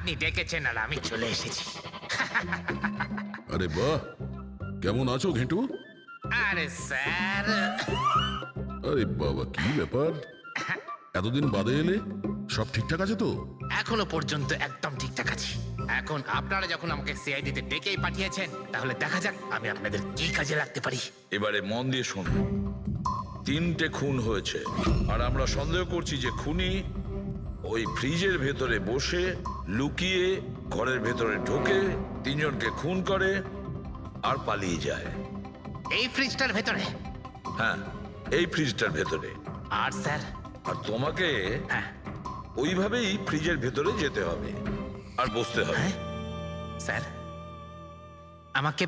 আপনি ডেকেছেন আর আমি চলে এসেছি। আরে বাহ, কেমন আছো ঘেটু? আরে স্যার, আরে বাবা, কি ব্যাপার, এতদিন বাদে এলে? সব ঠিকঠাক আছে তো? এখনো পর্যন্ত একদম ঠিকঠাক আছি। এখন আপনারা যখন আমাকে সিআইডিতে ডেকেই পাঠিয়েছেন, তাহলে দেখা যাক আমি আপনাদের কি কাজে লাগতে পারি। এবারে মন দিয়ে শুনুন। 3টে খুন হয়েছে, আর আমরা সন্দেহ করছি যে খুনি ওই ফ্রিজের ভেতরে বসে লুকিয়ে ঘরের ভেতরে ঢোকে, 3জনকে খুন করে আর পালিয়ে যায়। এই ফ্রিজটার ভেতরে? হ্যাঁ, এই ফ্রিজটার ভেতরে। আর স্যার? আর তোমাকে হ্যাঁ। ওইভাবেই ফ্রিজের ভেতরে যেতে হবে আর বসতে হবে। হ্যাঁ? স্যার, আমাকে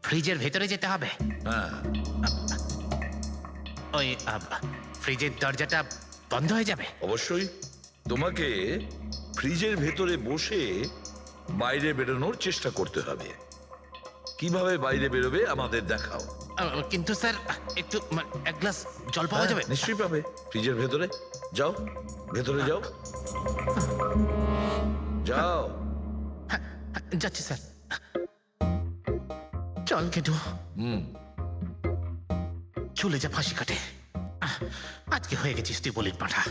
ফ্রিজের ভেতরে যেতে হবে? হ্যাঁ, ওই ফ্রিজের দরজাটা বন্ধ হয়ে যাবে? অবশ্যই। তোমাকে ফ্রিজের ভেতরে বসে বাইরে বেরোনোর চেষ্টা করতে হবে। কিভাবে বাইরে বেরোবে আমাদের দেখাও। কিন্তু স্যার, একটু এক গ্লাস জল পাওয়া যাবে? নিশ্চয়ই পাবে। ফ্রিজের ভেতরে যাও, ভেতরে যাও, যাও। যাচ্ছি স্যার। চল কেটু, চলে যা ফাঁসি কাটে। আজকে হয়ে গেছিস তুই বলির পাঠা।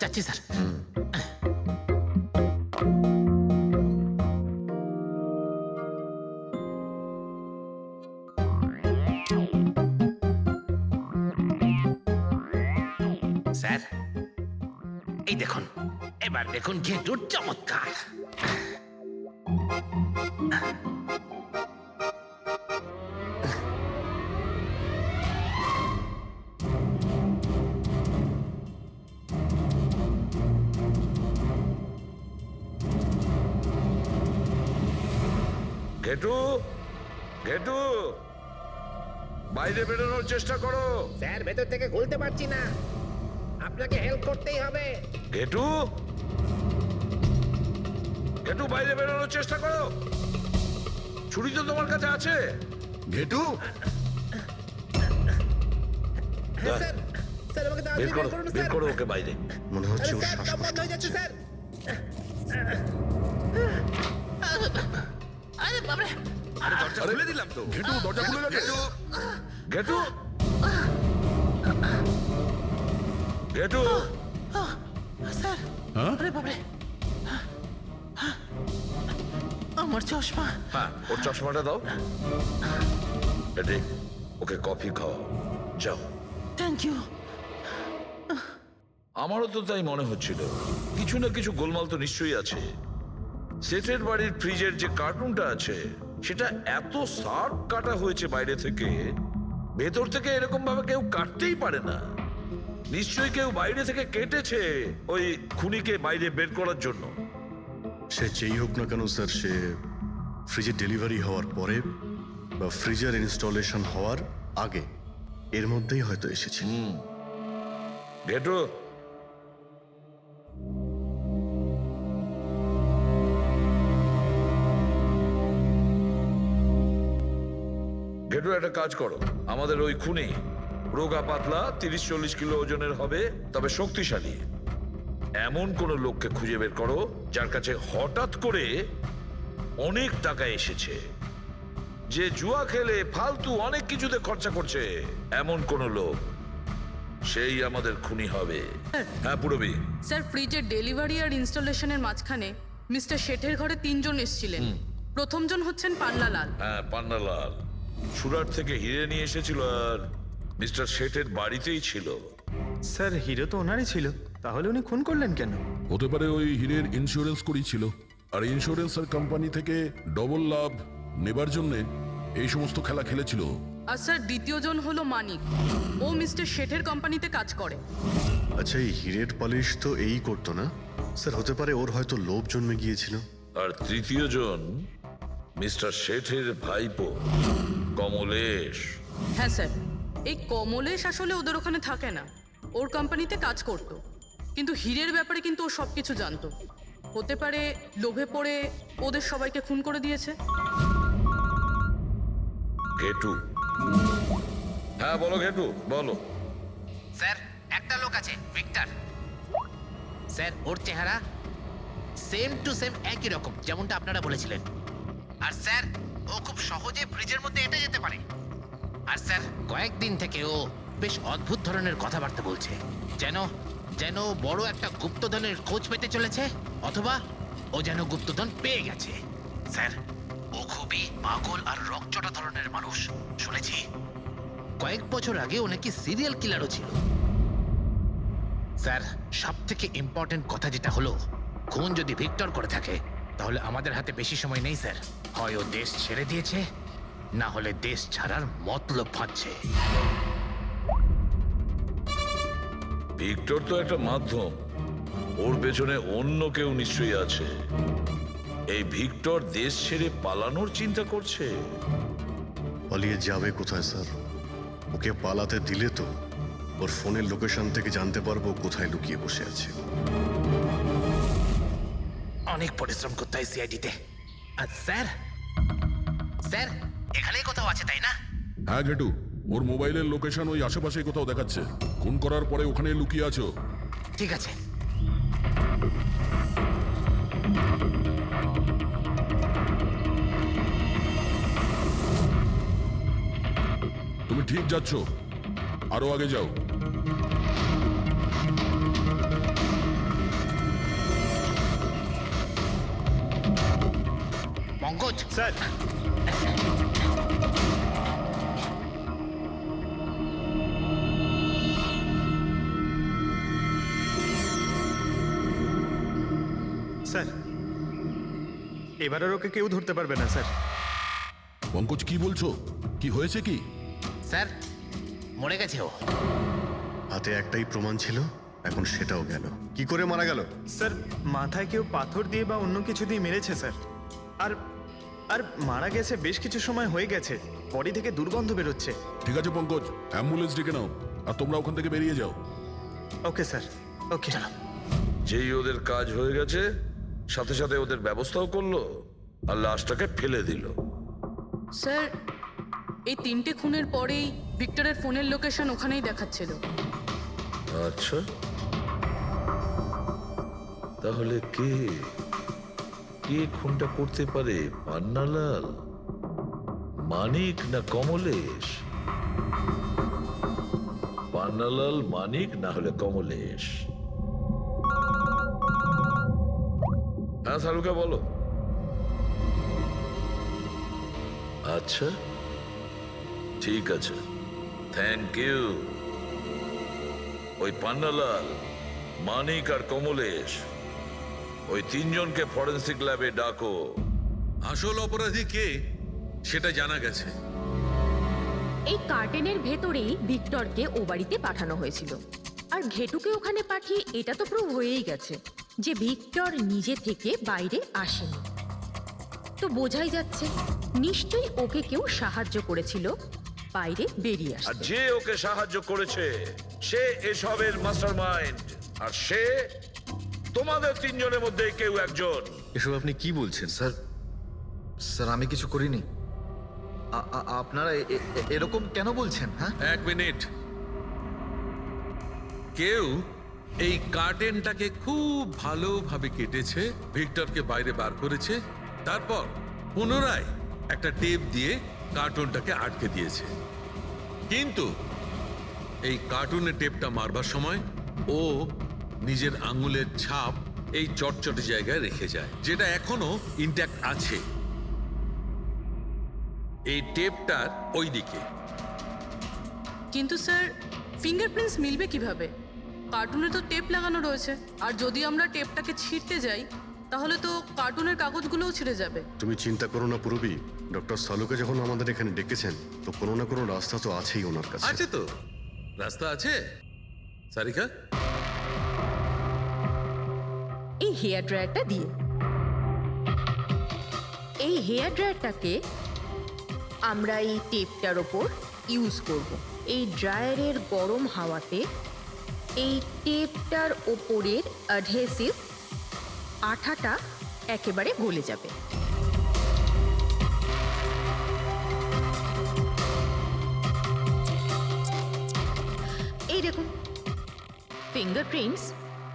যাচ্ছি স্যার। স্যার, এই দেখুন, এবার দেখুন ঘেটুর চমৎকার। ঘেটু, ঘেটু, বাইরে বেরোনোর চেষ্টা করো। স্যার, ভেতর থেকে খুলতে পারছি না, আপনাকে হেল্প করতেই হবে। ঘেটু, ঘেটু, বাইরে বেরোনোর চেষ্টা করো। ছুরি তো তোমার কাছে আছে। ঘেটু, হ্যাঁ স্যার, স্যার আমাকে বের তাড়াতাড়ি করো, বের করুন বের স্যার। করো ওকে বাইরে। মনে হচ্ছে আরে ওর স্যার, দম শ্বাসকষ্ট বন্ধ হয়ে যাচ্ছে হচ্ছে। স্যার। আরে বাবারে, দরজা খুলে দিলাম তো। ঘেটু, দরজা খুলে গেছে। ঘেটু, ঘেটু, স্যার, হ্যাঁ? আরে বাবারে, আমার চশমা। হ্যাঁ, ওর চশমাটা দাও। এটি, ওকে কফি খাওয়াও, যাও। Thank you. আমারও তো তাই মনে হচ্ছিল, কিছু না কিছু গোলমাল তো নিশ্চয়ই আছে। সেটের বাড়ির ফ্রিজের যে কার্টুনটা আছে, সেটা এত শার্প কাটা হয়েছে বাইরে থেকে, ভেতর থেকে এরকম ভাবে কেউ কাটতেই পারে না। নিশ্চয়ই কেউ বাইরে থেকে কেটেছে ওই খুনিকে বাইরে বের করার জন্য। সে যেই হোক না কেন স্যার, সে ফ্রিজের ডেলিভারি হওয়ার পরে বা ফ্রিজার ইনস্টলেশন হওয়ার আগে এর মধ্যেই হয়তো এসেছে। ঘেটু, ঘেটু, একটা কাজ করো। আমাদের ওই খুনি রোগা পাতলা 30-40 কিলো ওজনের হবে, তবে শক্তিশালী। এমন কোন লোককে খুঁজে বের করো যার কাছে হঠাৎ করে অনেক টাকা এসেছে, যে জুয়া খেলে ফালতু অনেক কিছুতে খরচা করছে। এমন কোন লোক, সেই আমাদের খুনি হবে। হ্যাঁ পুরবি। স্যার, ফ্রিজের ডেলিভারি আর ইনস্টলেশনের মাঝখানে মিস্টার শেঠের ঘরে 3জন এসেছিলেন। প্রথমজন হচ্ছেন পান্নালাল। হ্যাঁ, পান্নালাল সুরাট থেকে হিরে নিয়ে এসেছিল আর মিস্টার শেঠের বাড়িতেই ছিল। স্যার, হিরো তো ওনারই ছিল, তাহলে উনি খুন করলেন কেন? হতে পারে ওই হীরের ইন্স্যুরেন্স করেছিল, আর ইন্স্যুরেন্সের কোম্পানি থেকে ডবল লাভ নেবার জন্য এই সমস্ত খেলা খেলেছিল। আর স্যার, দ্বিতীয়জন হলো মানিক। ও মিস্টার শেঠের কোম্পানিতে কাজ করে। আচ্ছা, এই হীরের পালিশ তো এই করতো না স্যার? হতে পারে ওর হয়তো লোভ জন্মে গিয়েছিল। আর তৃতীয় জন মিস্টার শেঠের ভাইপো কমলেশ। হ্যাঁ স্যার, এই কমলেশ আসলে ওদের ওখানে থাকে না, ওর কোম্পানিতে কাজ করতো, কিন্তু হীরের ব্যাপারে কিন্তু ও সবকিছু জানতো। হতে পারে লোভে পড়ে ওদের সবাইকে খুন করে দিয়েছে। ঘেটু, হ্যাঁ বলো ঘেটু, বলো। স্যার, একটা লোক আছে, ভিক্টর। স্যার, ওর চেহারা সেম টু সেম একই রকম যেমনটা আপনারা বলেছিলেন। আর স্যার ও খুব সহজে ফ্রিজের মধ্যে এঁটে যেতে পারে। আর স্যার কয়েকদিন থেকে ও বেশ অদ্ভুত ধরনের কথাবার্তা বলছে, যেন যেন বড় একটা গুপ্তধনের খোঁজ পেতে চলেছে, অথবা ও যেন গুপ্তধন পেয়ে গেছে। স্যার ও খুবই পাগল আর রকচটা ধরনের মানুষ। শুনেছি কয়েক বছর আগে ও নাকি সিরিয়াল কিলারও ছিল। স্যার সব থেকে ইম্পর্টেন্ট কথা যেটা হলো, খুন যদি ভিক্টর করে থাকে তাহলে আমাদের হাতে বেশি সময় নেই স্যার। হয় ও দেশ ছেড়ে দিয়েছে, না হলে দেশ ছাড়ার মতলব ভাবছে। ভিক্টর তো একটা মাধ্যম, ওর পেছনে অন্য কেউ নিশ্চয়ই আছে। এই ভিক্টর দেশ ছেড়ে পালানোর চিন্তা করছে। পালিয়ে যাবে কোথায় স্যার? ওকে পালাতে দিলে তো ওর ফোনের লোকেশন থেকে জানতে পারবো কোথায় লুকিয়ে বসে আছে। অনেক পরিশ্রম করতে হয় সিআইডিতে। আর স্যার স্যার এখানেই কোথাও আছে তাই না? হ্যাঁ ঘেটু, ওর মোবাইলের লোকেশন ওই আশেপাশে কোথাও দেখাচ্ছে। খুন করার পরে ওখানে লুকিয়ে আছো। ঠিক আছে। তুমি ঠিক যাচ্ছ, আরো আগে যাও। পঙ্কজ স্যার স্যার এবার আর ওকে কেউ ধরতে পারবে না স্যার। পঙ্কজ কি বলছো? কি হয়েছে কি? স্যার মরে গেছে ও। হাতে একটাই প্রমাণ ছিল, এখন সেটাও গেল। কি করে মারা গেল? স্যার মাথায় কেউ পাথর দিয়ে বা অন্য কিছু দিয়ে মেরেছে স্যার। আর আর মারা গেছে বেশ কিছু সময় হয়ে গেছে, বডি থেকে দুর্গন্ধ বেরোচ্ছে। ঠিক আছে পঙ্কজ, অ্যাম্বুলেন্স ডেকে নাও আর তোমরা ওখান থেকে বেরিয়ে যাও। ওকে স্যার, ওকে। যেই ওদের কাজ হয়ে গেছে, সাথে সাথে ওদের ব্যবস্থাও করলো আর লাশটাকে ফেলে দিল। স্যার এই 3টে খুনের পরেই ভিক্টরের ফোনের লোকেশন ওখানেই দেখাচ্ছিল। আচ্ছা, তাহলে কে কে খুনটা করতে পারে? পান্নালাল, মানিক না কমলেশ? পান্নালাল, মানিক না হলে কমলেশ। হ্যাঁ সালুকা বলো। আচ্ছা ঠিক আছে, থ্যাংক ইউ। ওই পান্নালাল, মানিক আর কমলেশ, ওই 3 জনকে ফরেন্সিক ল্যাবে ডাকো। আসল অপরাধী কে সেটা জানা গেছে। এই কার্টেনের ভেতরেই ভিক্টরকে ও বাড়িতে পাঠানো হয়েছিল, আর ঘেটুকে ওখানে পাঠিয়ে এটা তো প্রুভ হয়েই গেছে যে ভিক্টর নিজে থেকে বাইরে আসেনি। তো বোঝাই যাচ্ছে নিশ্চয়ই ওকে কেউ সাহায্য করেছিল বাইরে বেরিয়ে আর আসতে। যে ওকে সাহায্য করেছে সে এসবের মাস্টারমাইন্ড, আর সে তোমাদের 3 জনের মধ্যে কেউ একজন। এসব আপনি কি বলছেন? স্যার স্যার আমি কিছু করিনি। আপনারা এরকম কেন বলছেন? হ্যাঁ, এক মিনিট। কেউ এই কার্টেনটাকে খুব ভালোভাবে কেটেছে, ভিক্টরকে বাইরে বার করেছে, তারপর পুনরায় একটা টেপ দিয়ে কার্টুনটাকে আটকে দিয়েছে। কিন্তু এই কার্টুনের টেপটা মারবার সময় ও নিজের আঙুলের ছাপ এই চটচটে জায়গায় রেখে যায়, যেটা এখনো ইনট্যাক্ট আছে। এই টেপটার ওই দিকে। কিন্তু স্যার ফিঙ্গারপ্রিন্টস মিলবে কিভাবে? কার্টুনে তো টেপ লাগানো রয়েছে, আর যদি আমরা টেপটাকে ছিঁড়তে যাই তাহলে তো কার্টুনের কাগজগুলোও ছিঁড়ে যাবে। তুমি চিন্তা করো না পুরবী, ডক্টর সালুকে যখন আমাদের এখানে ডেকেছেন তো কোনো না কোনো রাস্তা তো আছেই ওনার কাছে। আছে তো, রাস্তা আছে। সারিকা, এই হেয়ার ড্রায়ারটা দিয়ে, এই হেয়ার ড্রায়ারটাকে আমরা এই টেপটার ওপর ইউজ করব। এই ড্রায়ারের গরম হাওয়াতে এই টেপটার ওপরের অ্যাডহেসিভ আঠাটা একেবারে গলে যাবে। এই দেখুন, ফিঙ্গারপ্রিন্টস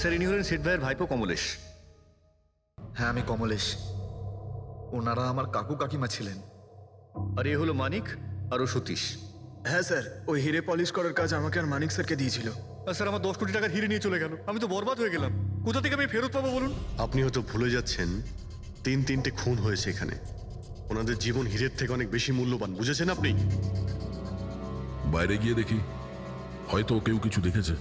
স্যার ইনি হলেন সেট ভাইয়ের ভাইপো কমলেশ। হ্যাঁ, আমি কমলেশ। ওনারা আমার কাকু কাকিমা ছিলেন। আর এ হলো মানিক আর ও সতীশ। হ্যাঁ স্যার, ওই হিরে পলিশ করার কাজ আমাকে আর মানিক স্যারকে দিয়েছিল। আর স্যার আমার 10 কোটি টাকার হিরে নিয়ে চলে গেল, আমি তো বরবাদ হয়ে গেলাম। কোথা থেকে আমি ফেরত পাবো বলুন? আপনি হয়তো ভুলে যাচ্ছেন 3-3টে খুন হয়েছে এখানে। ওনাদের জীবন হীরের থেকে অনেক বেশি মূল্যবান, বুঝেছেন আপনি? বাইরে গিয়ে দেখি, হয়তো কেউ কিছু দেখেছে।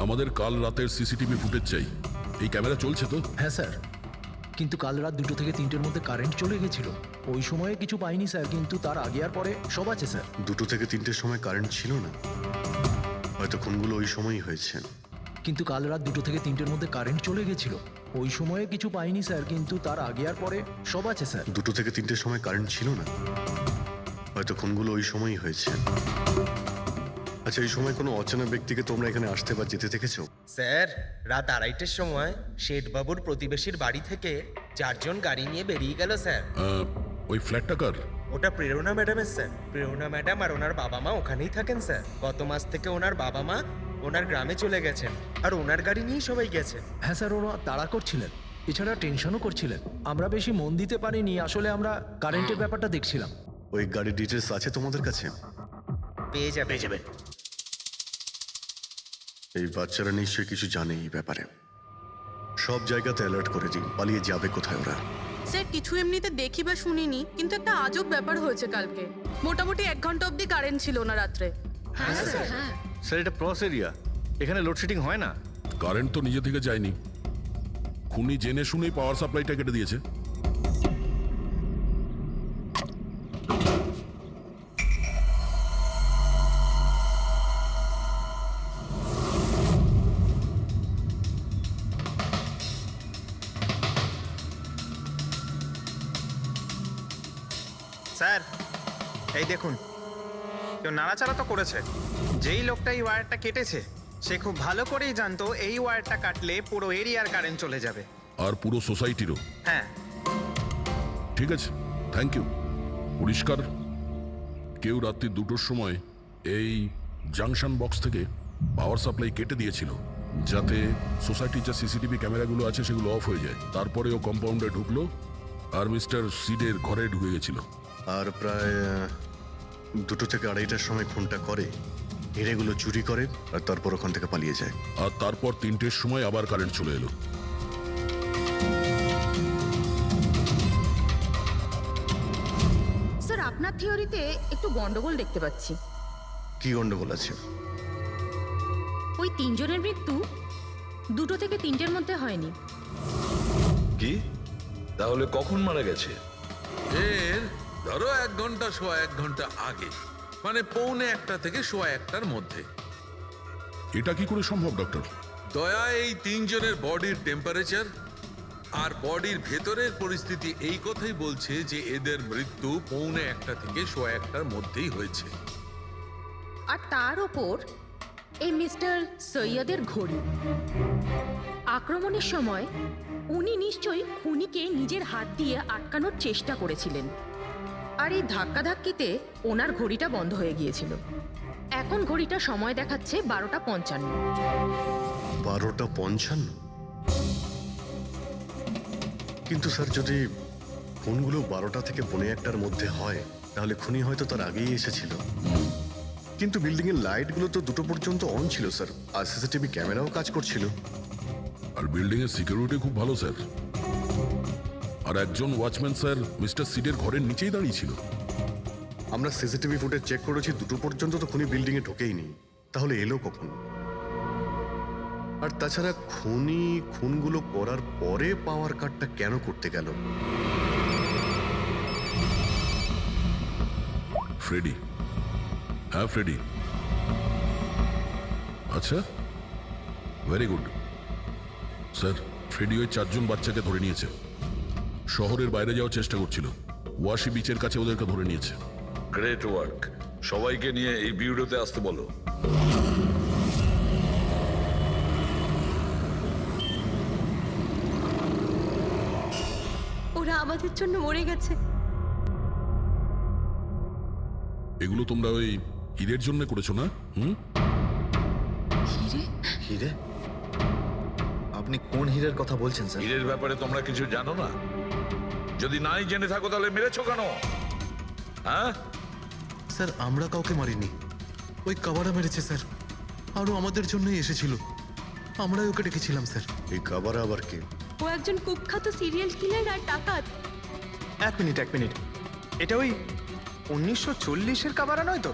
আমাদের কাল রাতের সিসিটিভি ফুটেজ চাই। এই ক্যামেরা চলছে তো? হ্যাঁ স্যার, কিন্তু কাল রাত 2 থেকে 3টের মধ্যে কারেন্ট চলে গেছিল। ওই সময়ে কিছু পাইনি স্যার, কিন্তু তার আগে আর পরে সব আছে স্যার। 2 থেকে 3টের সময় কারেন্ট ছিল না, হয়তো খুনগুলো ওই সময়ই হয়েছে। কিন্তু কাল রাত 2 থেকে 3টের মধ্যে কারেন্ট চলে গেছিল। ওই সময়ে কিছু পাইনি স্যার, কিন্তু তার আগে আর পরে সব আছে স্যার। 2 থেকে 3টের সময় কারেন্ট ছিল না, হয়তো খুনগুলো ওই সময়ই হয়েছে। আচ্ছা, এই সময় কোনো অচেনা ব্যক্তিকে তোমরা এখানে আসতে বা যেতে দেখেছো? স্যার, রাত 2:30টার সময় শেঠবাবুর প্রতিবেশীর বাড়ি থেকে 4 জন গাড়ি নিয়ে বেরিয়ে গেল স্যার। ওই ফ্ল্যাটটা কার? ওটা প্রেরণা ম্যাডামের স্যার। প্রেরণা ম্যাডাম আর ওনার বাবা মা ওখানেই থাকেন স্যার। গত মাস থেকে ওনার বাবা মা ওনার গ্রামে চলে গেছেন, আর ওনার গাড়ি নিয়েই সবাই গেছে। হ্যাঁ স্যার, ওরা তাড়া করছিলেন, এছাড়া টেনশনও করছিলেন। আমরা বেশি মন দিতে পারিনি, আসলে আমরা কারেন্টের ব্যাপারটা দেখছিলাম। ওই গাড়ির ডিটেলস আছে তোমাদের কাছে? পেয়ে যাবেন। এই বাচ্চারা নিশ্চয়ই কিছু জানে এই ব্যাপারে। সব জায়গাতে অ্যালার্ট করে দিই, পালিয়ে যাবে কোথায় ওরা। স্যার, কিছু এমনিতে দেখি বা শুনিনি, কিন্তু একটা আজব ব্যাপার হয়েছে কালকে। মোটামুটি 1 ঘন্টা অবধি কারেন্ট ছিল না রাত্রে। হ্যাঁ স্যার, হ্যাঁ। স্যার, এটা ক্রস এরিয়া, এখানে লোডশেডিং হয় না। কারেন্ট তো নিজে থেকে যায়নি, খুনি জেনে শুনেই পাওয়ার সাপ্লাইটা কেটে দিয়েছে। স্যার, এই দেখুন, কেউ নাড়াচাড়া তো করেছে। যেই লোকটা এই ওয়্যারটা কেটেছে সে খুব ভালো করেই জানতো এই ওয়্যারটা কাটলে পুরো এরিয়ার কারেন্ট চলে যাবে, আর পুরো সোসাইটিরও। হ্যাঁ। ঠিক আছে, থ্যাংক ইউ। পরিষ্কার, কেউ রাত্রি 2টোর সময় এই জাংশন বক্স থেকে পাওয়ার সাপ্লাই কেটে দিয়েছিল, যাতে সোসাইটির যে সিসিটিভি ক্যামেরাগুলো আছে সেগুলো অফ হয়ে যায়। তারপরে ও কম্পাউন্ডে ঢুকলো আর মিস্টার সিডের ঘরে ঢুকে গেছিল। আর প্রায় 2 থেকে 2:30টার সময় খুনটা করে, হিরেগুলো চুরি করে, আর তারপর ওখান থেকে পালিয়ে যায়। আর তারপর 3টের সময় আবার কারেন্ট চলে এলো। স্যার, আপনার থিওরিতে একটু গন্ডগোল দেখতে পাচ্ছি। কি গন্ডগোল আছে? ওই 3 জনের মৃত্যু 2 থেকে 3টের মধ্যে হয়নি। কি? তাহলে কখন মারা গেছে? এর ধরো 1 ঘন্টা, 1.25 ঘন্টা আগে, মানে 1:45 থেকে 1:15টার মধ্যে। এটা কি করে সম্ভব ডক্টর? দয়া, এই 3 জনের বডির টেম্পারেচার আর বডির ভেতরের পরিস্থিতি এই কথাই বলছে যে এদের মৃত্যু 1:45 থেকে 1:15টার মধ্যেই হয়েছে। আর তার ওপর এই মিস্টার সৈয়দের ঘড়ি। আক্রমণের সময় উনি নিশ্চয়ই খুনিকে নিজের হাত দিয়ে আটকানোর চেষ্টা করেছিলেন, আর এই ধাক্কাধাক্কিতে ওনার ঘড়িটা বন্ধ হয়ে গিয়েছিল। এখন ঘড়িটা সময় দেখাচ্ছে 12:55। 12:55? কিন্তু স্যার, যদি খুনগুলো 12টা থেকে 1:15টার মধ্যে হয়, তাহলে খুনি হয়তো তার আগেই এসেছিল। কিন্তু বিল্ডিং এর লাইটগুলো তো 2টো পর্যন্ত অন ছিল স্যার, আর সিসিটিভি ক্যামেরাও কাজ করছিল। আর বিল্ডিং এর সিকিউরিটি খুব ভালো স্যার। আর একজন ওয়াচম্যান স্যার মিস্টার সিডের ঘরের নিচেই দাঁড়িয়ে ছিল। আমরা সিসিটিভি ফুটেজ চেক করেছি, 2টো পর্যন্ত তো খুনি বিল্ডিং এ ঢোকেইনি, তাহলে এলো কখন? আর তাছাড়া খুনি খুনগুলো করার পরে পাওয়ার কাটটা কেন করতে গেল? ফ্রেডি। হ্যাঁ, ফ্রেডি। আচ্ছা, ভেরি গুড স্যার। ফ্রেডি ওই 4 জন বাচ্চাকে ধরে নিয়েছে, শহরের বাইরে যাওয়ার চেষ্টা করছিল, ওয়াশি বিচের কাছে ওদেরকে ধরে নিয়েছে। Great work. সবাইকে নিয়ে এই বিউরোতে আসতে বলো। ওরা আমাদের জন্য মরে গেছে। এগুলো তোমরা ওই ঈদের জন্য করেছো না? হিরে? আপনি কোন হীরের কথা বলছেন স্যার? হীরের ব্যাপারে তোমরা কিছু জানো না? যদি নাই জেনে থাকো তাহলে মেরেছো কেন? হ্যাঁ স্যার আমরা কাউকে মারিনি, ওই কাবারা মেরেছে স্যার, আরও আমাদের জন্যই এসেছিল, আমরাই ওকে ডেকেছিলাম স্যার। এই কাবারা আবার কে? ও একজন কুখ্যাত সিরিয়াল কিলার আর ডাকাত। এক মিনিট, এটা ওই 1940-এর কাবারা নয় তো?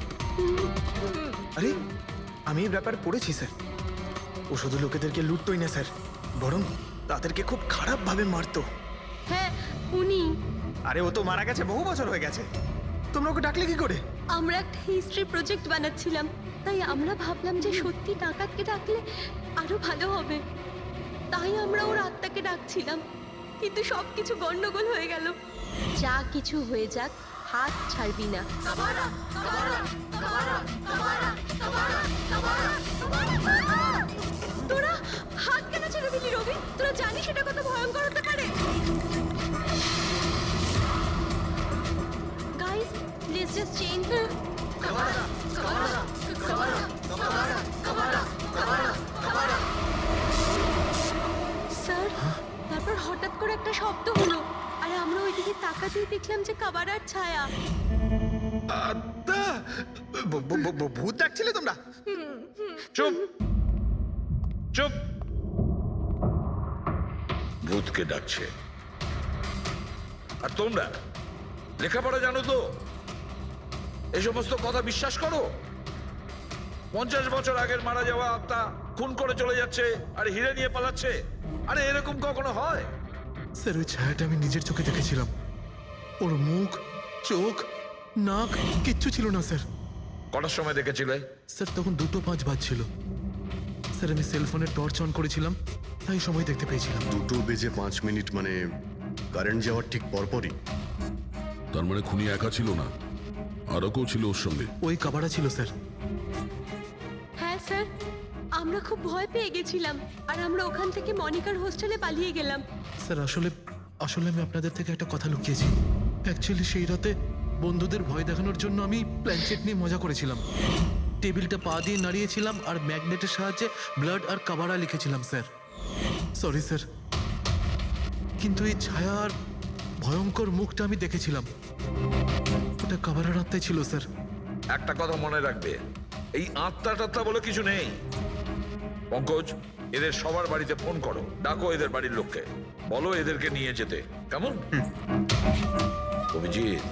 আরে আমি এই ব্যাপার পড়েছি স্যার। ও শুধু লোকেদেরকে লুটতোই না স্যার, বরং তাদেরকে খুব খারাপভাবে মারতো। হ্যাঁ উনি। আরে ও তো মারা গেছে, বহু বছর হয়ে গেছে। তোমরা ওকে ডাকলে কি করে? আমরা একটা হিস্ট্রি প্রজেক্ট বানাচ্ছিলাম, তাই আমরা ভাবলাম যে সত্যি ডাকাতকে ডাকলে আরো ভালো হবে, তাই আমরা ওর আত্মাকে ডাকছিলাম। কিন্তু সবকিছু গন্ডগোল হয়ে গেল। যা কিছু হয়ে যাক, হাত ছাড়বি না। তোরা হাত কেন ছেড়ে দিলি রবি? তোরা জানিস এটা কত ভয়ঙ্কর হতে পারে? Guys, let's just change. Sir, তারপর হঠাৎ করে একটা শব্দ হলো, আর আমরা ওইদিকে তাকাতেই দেখলাম যে কাবারার ছায়া। ভূত ডাকছিলে তোমরা? চুপ চুপ। ভূতকে ডাকছে। আর তোমরা লেখাপড়া জানো তো? এই সমস্ত কথা বিশ্বাস করো? 50 বছর আগের মারা যাওয়া আত্মা খুন করে চলে যাচ্ছে আর হিরে নিয়ে পালাচ্ছে। আরে এরকম কখনো হয়? স্যার ওই ছায়াটা আমি নিজের চোখে দেখেছিলাম, ওর মুখ, চোখ, নাক কিচ্ছু ছিল না স্যার। কটার সময় দেখেছিলে? স্যার তখন 2:05 বাজছিল স্যার, আমি সেলফোনের টর্চ অন করেছিলাম, তাই সময় দেখতে পেয়েছিলাম। 2:05 মানে কারেন্ট যাওয়ার ঠিক পরপরই। তার মানে খুনি একা ছিল না, আরও কেউ ছিল ওর সঙ্গে। ওই কাবারা ছিল স্যার। হ্যাঁ স্যার, আমরা খুব ভয় পেয়ে গেছিলাম, আর আমরা ওখান থেকে মনিকার হোস্টেলে পালিয়ে গেলাম। স্যার আসলে আমি আপনাদের থেকে একটা কথা লুকিয়েছি। অ্যাকচুয়ালি সেই রাতে বন্ধুদের ভয় দেখানোর জন্য আমি প্ল্যানচেট নিয়ে মজা করেছিলাম, টেবিলটা পা দিয়ে নাড়িয়েছিলাম আর ম্যাগনেটের সাহায্যে ব্লাড আর কাবারা লিখেছিলাম স্যার। সরি স্যার, কিন্তু এই ছায়া আর ভয়ঙ্কর মুখটা আমি দেখেছিলাম, ওটা কাবারার আত্মাই ছিল স্যার। একটা কথা মনে রাখবে, এই আত্মা টাত্মা বলে কিছু নেই। পঙ্কজ, এদের সবার বাড়িতে ফোন করো, ডাকো এদের বাড়ির লোককে, বলো এদেরকে নিয়ে যেতে। কেমন? অভিজিৎ,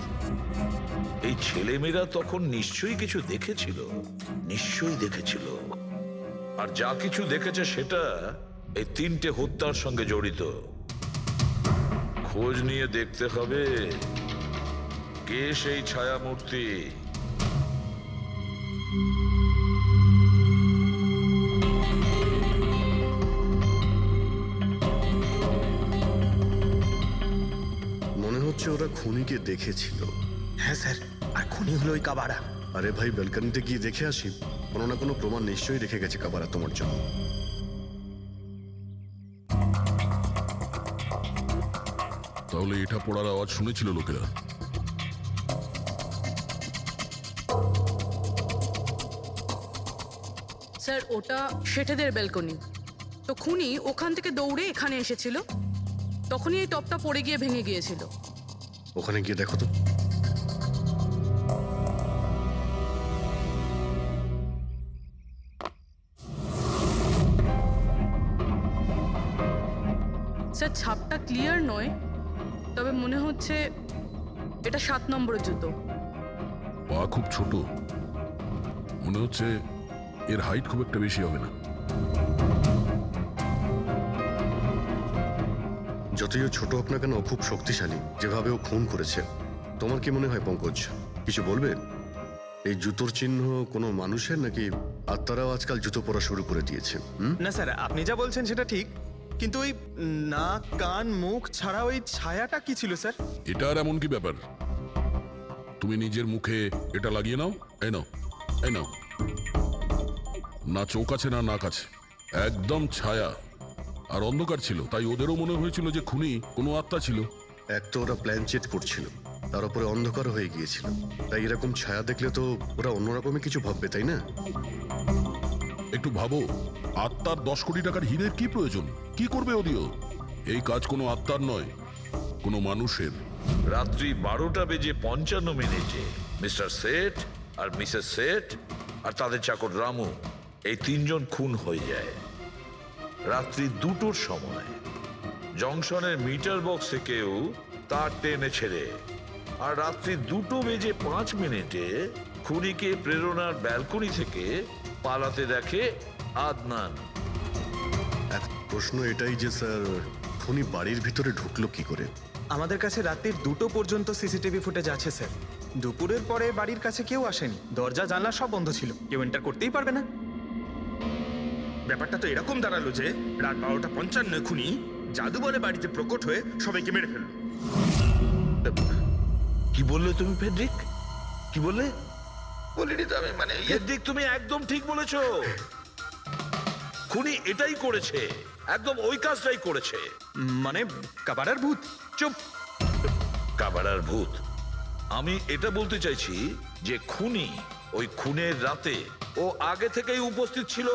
এই ছেলেমেয়েরা তখন নিশ্চয়ই কিছু দেখেছিল, নিশ্চয়ই দেখেছিল। আর যা কিছু দেখেছে সেটা এই 3টে হত্যার সঙ্গে জড়িত। খোঁজ নিয়ে দেখতে হবে কে সেই ছায়া মূর্তি। মনে হচ্ছে ওরা খুনিকে দেখেছিল। হ্যাঁ স্যার, আর খুনি হলো ওই কাবারা। আরে ভাই, ব্যালকনিতে গিয়ে দেখে আসি, কোনো না কোনো প্রমাণ নিশ্চয়ই রেখে গেছে কাবারা তোমার জন্য। তাহলে এটা পড়ার আওয়াজ শুনেছিল লোকেরা? স্যার ওটা শেঠেদের ব্যালকনি, তো খুনি ওখান থেকে দৌড়ে এখানে এসেছিল, তখনই এই টপটা পড়ে গিয়ে ভেঙে গিয়েছিল। ওখানে গিয়ে দেখো তো। স্যার ছাপটা ক্লিয়ার নয়, তবে মনে হচ্ছে এটা 7 নম্বরের জুতো। পা খুব ছোট, মনে হচ্ছে এর হাইট খুব একটা বেশি হবে না। যতই ও ছোট হোক না কেন, ও খুব শক্তিশালী। যেভাবে ও খুন করেছে, তোমার কি মনে হয় পঙ্কজ? কিছু বলবে? এই জুতোর চিহ্ন কোনো মানুষের, নাকি আত্মারাও আজকাল জুতো পরা শুরু করে দিয়েছে? না স্যার, আপনি যা বলছেন সেটা ঠিক, কিন্তু ওই নাক, কান, মুখ ছাড়া ওই ছায়াটা কি ছিল স্যার? এটা আর এমন কি ব্যাপার? তুমি নিজের মুখে এটা লাগিয়ে নাও। এই নাও, এই নাও। না চোখ আছে না নাক আছে, একদম ছায়া আর অন্ধকার ছিল, তাই ওদেরও মনে হয়েছিল যে খুনি কোনো আত্মা ছিল। এক তো ওরা প্ল্যান চেট করছিল, তার উপরে অন্ধকার হয়ে গিয়েছিল, তাই এরকম ছায়া দেখলে তো ওরা অন্যরকমই কিছু ভাববে, তাই না? একটু ভাবো, আত্মার 10 কোটি টাকার হীরের কি প্রয়োজন? কি করবে ওদিও? এই কাজ কোনো আত্মার নয়, কোনো মানুষের। রাত্রি 12:55 মিস্টার সেঠ আর মিসেস সেঠ আর তাদের চাকর রামু, এই 3 জন খুন হয়ে যায় রাত্রি 2টোর সময়। জংশনের মিটার বক্স থেকেও তার টেনে ছেড়ে। আর রাত্রি 2:05 খুনিকে প্রেরণার ব্যালকনি থেকে পালাতে দেখে আদনান। প্রশ্ন এটাই যে স্যার, খুনি বাড়ির ভিতরে ঢুকলো কি করে? আমাদের কাছে রাত্রির 2টো পর্যন্ত সিসিটিভি ফুটেজ আছে স্যার। দুপুরের পরে বাড়ির কাছে কেউ আসেনি, দরজা জানলা সব বন্ধ ছিল, কেউ এন্টার করতেই পারবে না। ব্যাপারটা তো এরকম দাঁড়ালো যে রাত 12:55 খুনি জাদু বলে বাড়িতে প্রকট হয়ে সবাইকে মেরে ফেলল। কি বললে তুমি ফেডরিক? কি বললে? বলিনি তো আমি, মানে ফেডরিক, তুমি একদম ঠিক বলেছো। খুনি এটাই করেছে, একদম ওই কাজটাই করেছে। মানে কাবারার ভূত। চুপ! কাবারার ভূত? আমি এটা বলতে চাইছি যে খুনি ওই খুনের রাতে ও আগে থেকেই উপস্থিত ছিল,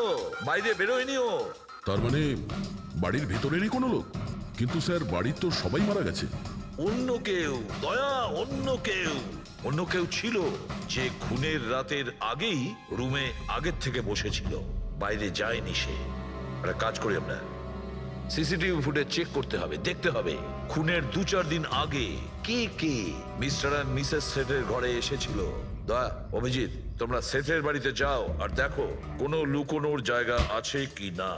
বাইরে বেরোয়নি ও। তার মানে বাড়ির ভেতরেরই কোনো লোক? কিন্তু স্যার, বাড়ির তো সবাই মারা গেছে। অন্য কেউ, দয়া, অন্য কেউ ছিল যে খুনের রাতের আগেই রুমে আগের থেকে বসেছিল, বাইরে যায়নি সে। একটা কাজ করি আমরা, সিসিটিভি ফুটেজ চেক করতে হবে, দেখতে হবে খুনের 2-4 দিন আগে কে কে মিস্টার আর মিসেস সেঠের ঘরে এসেছিল। দয়া, অভিজিৎ, তোমরা সেঠের বাড়িতে যাও আর দেখো কোনো লুকোনোর জায়গা আছে কি না।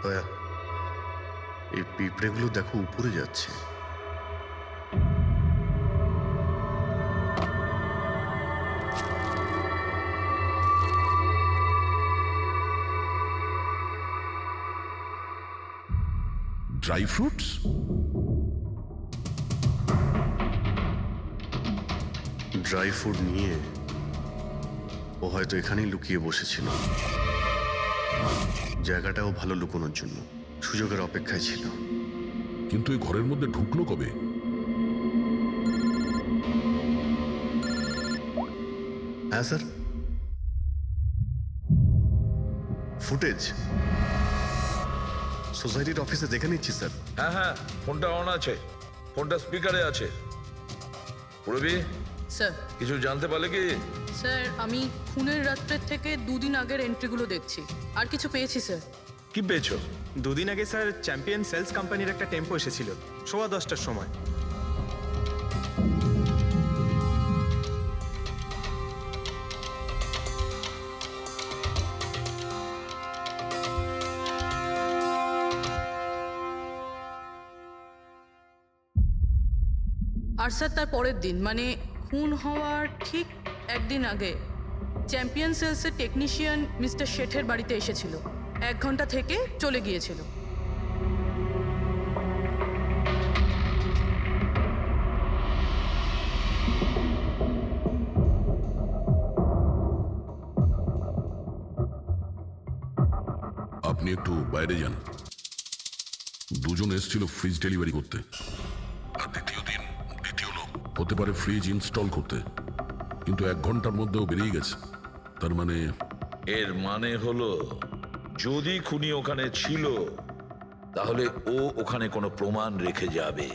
দয়া, এই পিঁপড়েগুলো দেখো উপরে যাচ্ছে। Dry fruits? ড্রাই ফ্রুট নিয়ে ও হয়তো এখানেই লুকিয়ে বসেছিল। জায়গাটাও ভালো লুকোনোর জন্য, সুযোগের অপেক্ষায় ছিল। কিন্তু এই ঘরের মধ্যে ঢুকলো কবে? হ্যাঁ স্যার, ফুটেজ সোসাইটির অফিসে দেখে নিচ্ছি স্যার। হ্যাঁ হ্যাঁ, ফোনটা অন আছে, ফোনটা স্পিকারে আছে। পুরবি, স্যার। কিছু জানতে পারলে কি? স্যার, আমি খুনের রাত্রের থেকে 2 দিন আগের এন্ট্রিগুলো দেখছি, আর কিছু পেয়েছি স্যার। কি পেয়েছো? 2 দিন আগে স্যার চ্যাম্পিয়ন সেলস কোম্পানির একটা টেম্পো এসেছিল 10:15টার সময়। আর স্যার, তার পরের দিন মানে খুন হওয়ার ঠিক 1 দিন আগে চ্যাম্পিয়ন সেলসের টেকনিশিয়ান মিস্টার শেঠের বাড়িতে এসেছিল, 1 ঘন্টা থেকে চলে গিয়েছিল। আপনি একটু বাইরে যান। 2 জন এসেছিল ফ্রিজ ডেলিভারি করতে, আর দ্বিতীয় দিন দ্বিতীয় লোক হতে পারে ফ্রিজ ইনস্টল করতে, কিন্তু 1 ঘন্টার মধ্যেও বেরিয়ে গেছে। তার মানে এর মানে হলো যদি খুনি ওখানে ছিল তাহলে ও ওখানে কোনো প্রমাণ রেখে যাবে।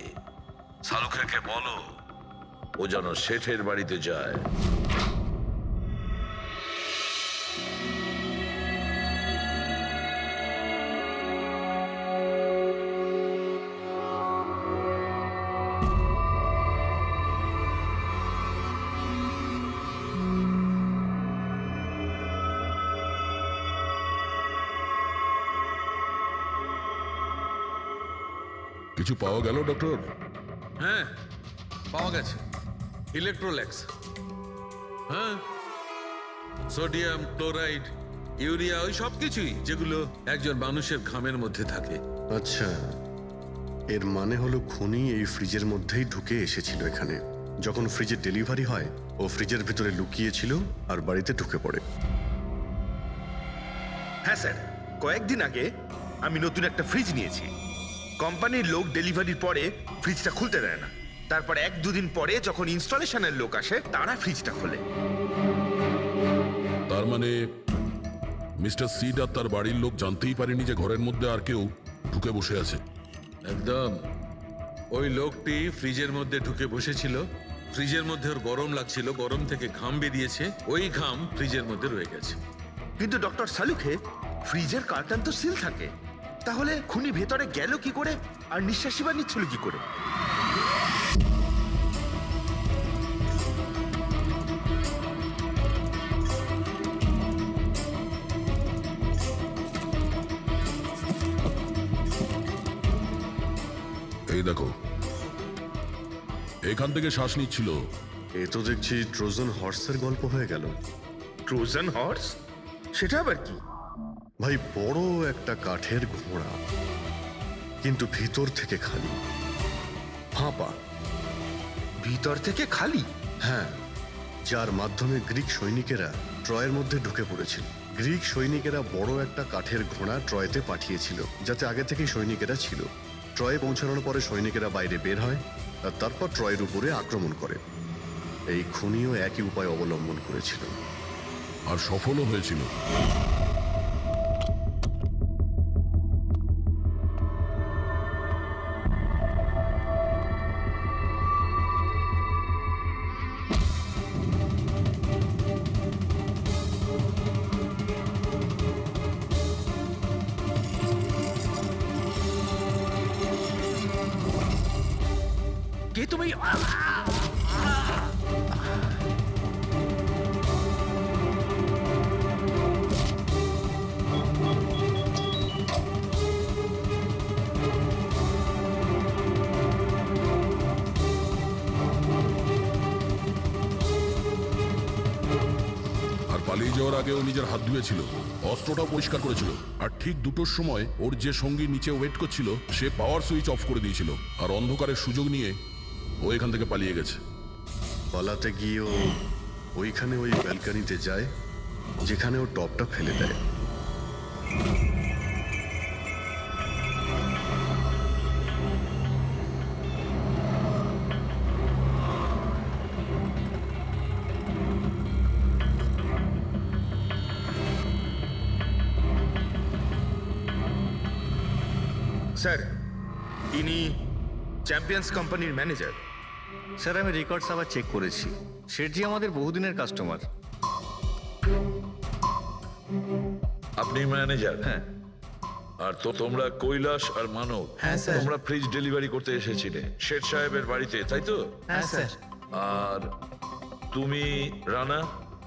শালুখেরকে বলো ও যেন শেঠের বাড়িতে যায়। কিছু পাওয়া গেল ডক্টর? হ্যাঁ, পাওয়া গেছে ইলেকট্রোল্যাক্স। হ্যাঁ, সোডিয়াম ক্লোরাইড ইউরিয়া, ওই সব কিছুই যেগুলো একজন মানুষের ঘামের মধ্যে থাকে। আচ্ছা, এর মানে হলো খুনি এই ফ্রিজের মধ্যেই ঢুকে এসেছিল এখানে। যখন ফ্রিজের ডেলিভারি হয় ও ফ্রিজের ভিতরে লুকিয়েছিল আর বাড়িতে ঢুকে পড়ে। হ্যাঁ স্যার, কয়েকদিন আগে আমি নতুন একটা ফ্রিজ নিয়েছি। কোম্পানির লোক ডেলিভারির পরে ফ্রিজটা খুলতে দেয় না। তারপর 1-2 দিন পরে যখন ইনস্টলেশনের লোক আসে তারা ফ্রিজটা খোলে। তার মানে মিস্টার সিড আর তার বাড়ির লোক জানতেই পারেনি যে ঘরের মধ্যে আর কেউ ঢুকে বসে আছে। একদম। ওই লোকটি ফ্রিজের মধ্যে ঢুকে বসেছিল, ফ্রিজের মধ্যে ওর গরম লাগছিল, গরম থেকে ঘাম বেরিয়েছে, ওই ঘাম ফ্রিজের মধ্যে রয়ে গেছে। কিন্তু ডক্টর সালুখে, ফ্রিজের কার্টন তো সিল থাকে, তাহলে খুনি ভেতরে গেল কি করে আর নিঃশ্বাসই বা নিচ্ছিল কি করে? এই দেখো, এখান থেকে শ্বাস নিচ্ছিল। এ তো দেখছি ট্রোজান হর্সের গল্প হয়ে গেল। Trojan horse? সেটা আবার কি? ভাই, বড় একটা কাঠের ঘোড়া, কিন্তু ভিতর থেকে খালি, ফাঁপা। ভিতর থেকে খালি? হ্যাঁ, যার মাধ্যমে গ্রিক সৈনিকেরা ট্রয়ের মধ্যে ঢুকে পড়েছিল। গ্রিক সৈনিকেরা বড় একটা কাঠের ঘোড়া ট্রয়েতে পাঠিয়েছিল, যাতে আগে থেকেই সৈনিকেরা ছিল। ট্রয়ে পৌঁছানোর পরে সৈনিকেরা বাইরে বের হয় আর তারপর ট্রয়ের উপরে আক্রমণ করে। এই খুনিও একই উপায় অবলম্বন করেছিল আর সফলও হয়েছিল। কে তুমি? আর পালিয়ে যাওয়ার আগে ও নিজের হাত ধুয়েছিল, অস্ত্রটাও পরিষ্কার করেছিল। আর ঠিক 2টোর সময় ওর যে সঙ্গী নিচে ওয়েট করছিল সে পাওয়ার সুইচ অফ করে দিয়েছিল, আর অন্ধকারের সুযোগ নিয়ে ও এখান থেকে পালিয়ে গেছে। পালাতে গিয়ে ও ওইখানে ওই ব্যালকানিতে যায় যেখানে ও টপটা ফেলে দেয়। স্যার, ইনি চ্যাম্পিয়ন্স কোম্পানির ম্যানেজার। স্যার, আমি রেকর্ডস আবার চেক করেছি। শেঠজি আমাদের বহুদিনের কাস্টমার। আপনি ম্যানেজার? হ্যাঁ। আর তো তোমরা কৈলাস আর মানব, হ্যাঁ, স্যার। তোমরা ফ্রিজ ডেলিভারি করতে এসেছিলে শেঠ সাহেবের বাড়িতে, তাই তো? হ্যাঁ স্যার। আর তুমি রানা,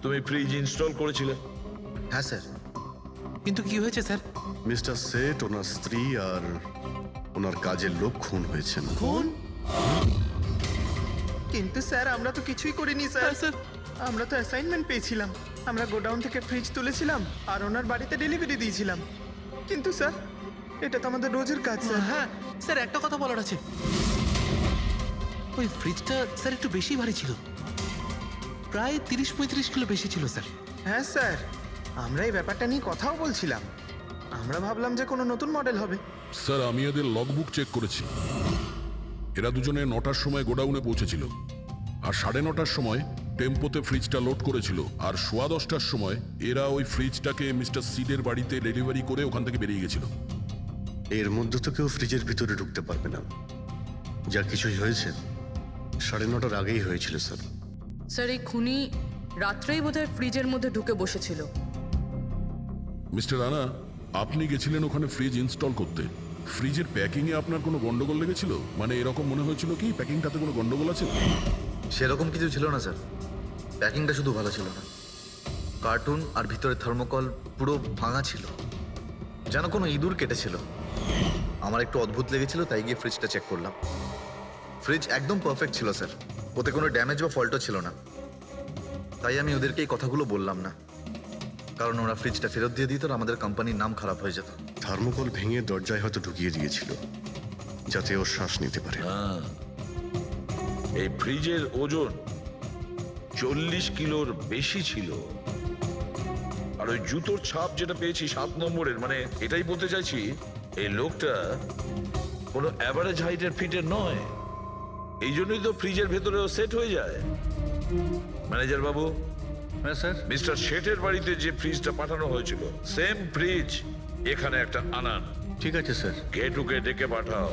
তুমি ফ্রিজ ইনস্টল করেছিলে? হ্যাঁ স্যার। কিন্তু কি হয়েছে স্যার? মিস্টার সেট, ওনার স্ত্রী আর ওনার কাজের লোক খুন হয়েছেন। খুন? কিন্তু স্যার, আমরা তো কিছুই করিনি স্যার। স্যার, আমরা তো অ্যাসাইনমেন্ট পেয়েছিলাম। আমরা গোডাউন থেকে ফ্রিজ তুলেছিলাম আর ওনার বাড়িতে ডেলিভারি দিয়েছিলাম। কিন্তু স্যার, এটা তো আমাদের রোজের কাজ স্যার। হ্যাঁ স্যার, একটা কথা বলার আছে। ওই ফ্রিজটা স্যার একটু বেশি ভারী ছিল, প্রায় 30-35 কিলো বেশি ছিল স্যার। হ্যাঁ স্যার, আমরা এই ব্যাপারটা নিয়ে কথাও বলছিলাম। আমরা ভাবলাম যে কোনো নতুন মডেল হবে। স্যার, আমি এদের লগবুক চেক করেছি। এরা দুজনে 9টার সময় গোডাউনে পৌঁছেছিল, আর 9:30টার সময় টেম্পোতে ফ্রিজটা লোড করেছিল, আর 10:15টার সময় এরা ওই ফ্রিজটাকে মিস্টার সিডের বাড়িতে ডেলিভারি করে ওখান থেকে বেরিয়ে গেছিল। এর মধ্যে তো কেউ ফ্রিজের ভিতরে ঢুকতে পারবে না। যা কিছুই হয়েছে 9:30টার আগেই হয়েছিল স্যার। স্যার, এই খুনি রাত্রেই বোধহয় ফ্রিজের মধ্যে ঢুকে বসেছিল। মিস্টার রানা, আপনি গেছিলেন ওখানে ফ্রিজ ইনস্টল করতে। ফ্রিজের প্যাকিংয়ে আপনার কোনো গন্ডগোল লেগেছিল? মানে এরকম মনে হয়েছিল কি প্যাকিংটাতে কোনো গন্ডগোল আছে? সেরকম কিছু ছিল না স্যার। প্যাকিংটা শুধু ভালো ছিল না, কার্টুন আর ভিতরে থার্মোকল পুরো ভাঙা ছিল, যেন কোনো ইঁদুর কেটেছিল। আমার একটু অদ্ভুত লেগেছিল, তাই গিয়ে ফ্রিজটা চেক করলাম। ফ্রিজ একদম পারফেক্ট ছিল স্যার, ওতে কোনো ড্যামেজ বা ফল্টও ছিল না। তাই আমি ওদেরকে এই কথাগুলো বললাম না। কারণ ওরা ফ্রিজটা ফেরত দিয়ে দিত আর আমাদের কোম্পানির নাম খারাপ হয়ে যেত। থার্মোকল ভেঙে দরজায় হয়তো ঢুকিয়ে দিয়েছিল যাতে ও শ্বাস নিতে পারে। হ্যাঁ, এই ফ্রিজের ওজন 40 কিলোর বেশি ছিল। আর ওই জুতোর ছাপ যেটা পেয়েছি 7 নম্বরের, মানে এটাই বলতে চাইছি এই লোকটা কোনো অ্যাভারেজ হাইটের ফিটের নয়। এই জন্যই তো ফ্রিজের ভেতরেও সেট হয়ে যায়। ম্যানেজার বাবু, হ্যাঁ স্যার। মিস্টার শেঠের বাড়িতে যে ফ্রিজটা পাঠানো হয়েছিল সেম ফ্রিজ এখানে একটা আনান। ঠিক আছে স্যার। ঘেটুকে ডেকে পাঠাও।